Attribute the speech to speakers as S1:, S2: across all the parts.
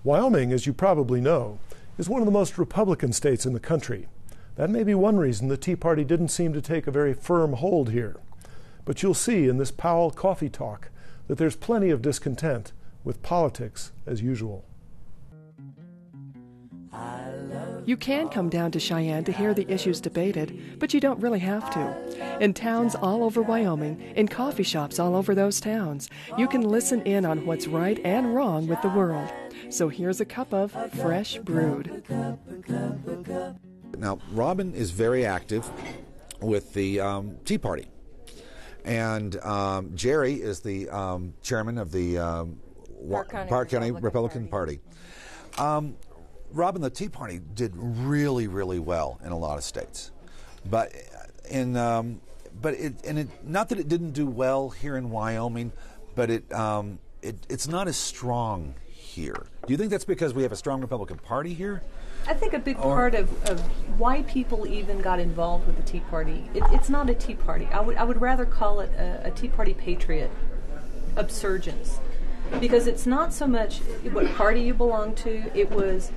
S1: Wyoming, as you probably know, is one of the most Republican states in the country. That may be one reason the Tea Party didn't seem to take a very firm hold here. But you'll see in this Powell Coffee Talk that there's plenty of discontent with politics as usual.
S2: You can come down to Cheyenne to hear the issues debated, but you don't really have to. In towns all over Wyoming, in coffee shops all over those towns, you can listen in on what's right and wrong with the world. So here's a cup of fresh brewed.
S3: Now, Robin is very active with the Tea Party. And Jerry is the chairman of the Park County Republican Party. Robin, the Tea Party did really, really well in a lot of states, but not that it didn't do well here in Wyoming, but it's not as strong here. Do you think that's because we have a strong Republican Party here?
S4: I think a big part of why people even got involved with the Tea Party, it's not a Tea Party. I would rather call it a Tea Party patriot obsurgence, because it's not so much what party you belong to, it was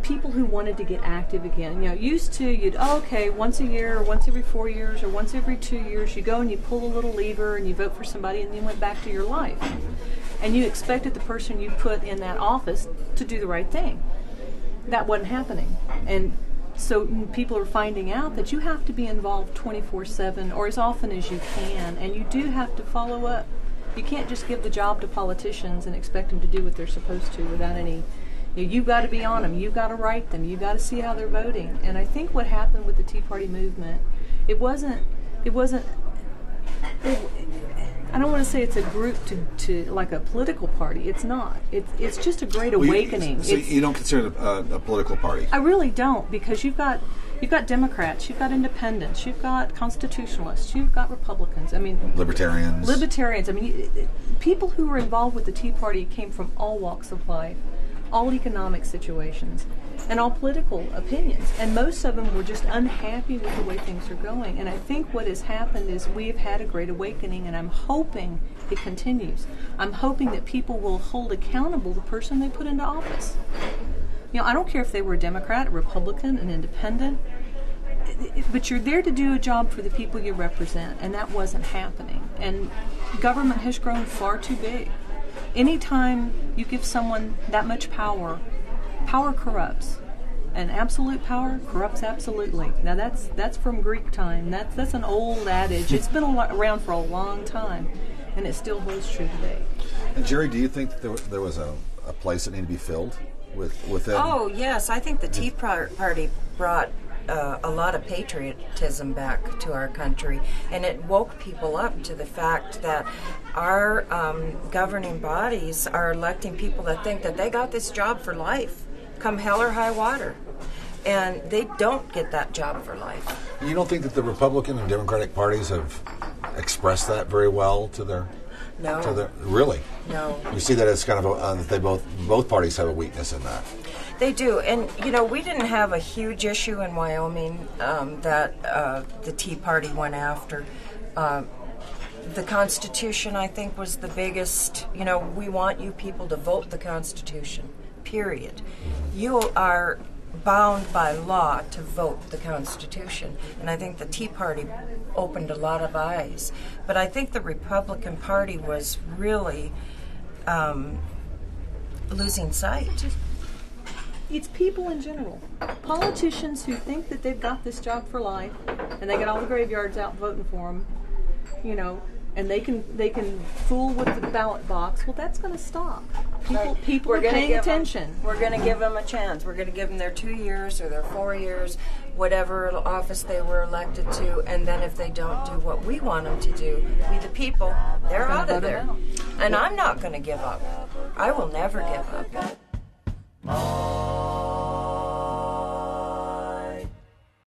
S4: people who wanted to get active again. You know, used to, once a year or once every 4 years or once every 2 years, you go and you pull a little lever and you vote for somebody and you went back to your life. And you expected the person you put in that office to do the right thing. That wasn't happening. And so people are finding out that you have to be involved 24/7 or as often as you can, and you do have to follow up. You can't just give the job to politicians and expect them to do what they're supposed to without any... You've got to be on them. You've got to write them. You've got to see how they're voting. And I think what happened with the Tea Party movement, it wasn't. I don't want to say it's a group to like a political party. It's not. It's just a great awakening.
S3: So you don't consider it a political party?
S4: I really don't, because you've got Democrats, you've got independents, you've got constitutionalists, you've got Republicans. I mean,
S3: libertarians.
S4: I mean, people who were involved with the Tea Party came from all walks of life, all economic situations, and all political opinions. And most of them were just unhappy with the way things are going. And I think what has happened is we've had a great awakening, and I'm hoping it continues. I'm hoping that people will hold accountable the person they put into office. You know, I don't care if they were a Democrat, a Republican, an independent, but you're there to do a job for the people you represent, and that wasn't happening. And government has grown far too big. Anytime you give someone that much power, power corrupts. And absolute power corrupts absolutely. Now that's from Greek time. That's an old adage. It's been around for a long time, and it still holds true today.
S3: And Jerry, do you think that there was a place that needed to be filled with them?
S5: Oh, yes. I think the Tea Party brought a lot of patriotism back to our country, and it woke people up to the fact that our governing bodies are electing people that think that they got this job for life, come hell or high water, and they don't get that job for life.
S3: You don't think that the Republican and Democratic parties have expressed that very well to their...
S5: No.
S3: Really?
S5: No.
S3: You see that as kind of that they both parties have a weakness in that.
S5: They do, and we didn't have a huge issue in Wyoming that the Tea Party went after. The Constitution, I think, was the biggest. We want you people to vote the Constitution. Period. You are bound by law to vote the Constitution, and I think the Tea Party opened a lot of eyes. But I think the Republican Party was really losing sight.
S4: It's people in general. Politicians who think that they've got this job for life, and they get all the graveyards out voting for them, and they can fool with the ballot box. Well, that's going to stop. People are paying attention.
S5: We're going to give them a chance. We're going to give them their 2 years or their 4 years, whatever office they were elected to, and then if they don't do what we want them to do, we the people, they're out of there. And I'm not going to give up. I will never give up.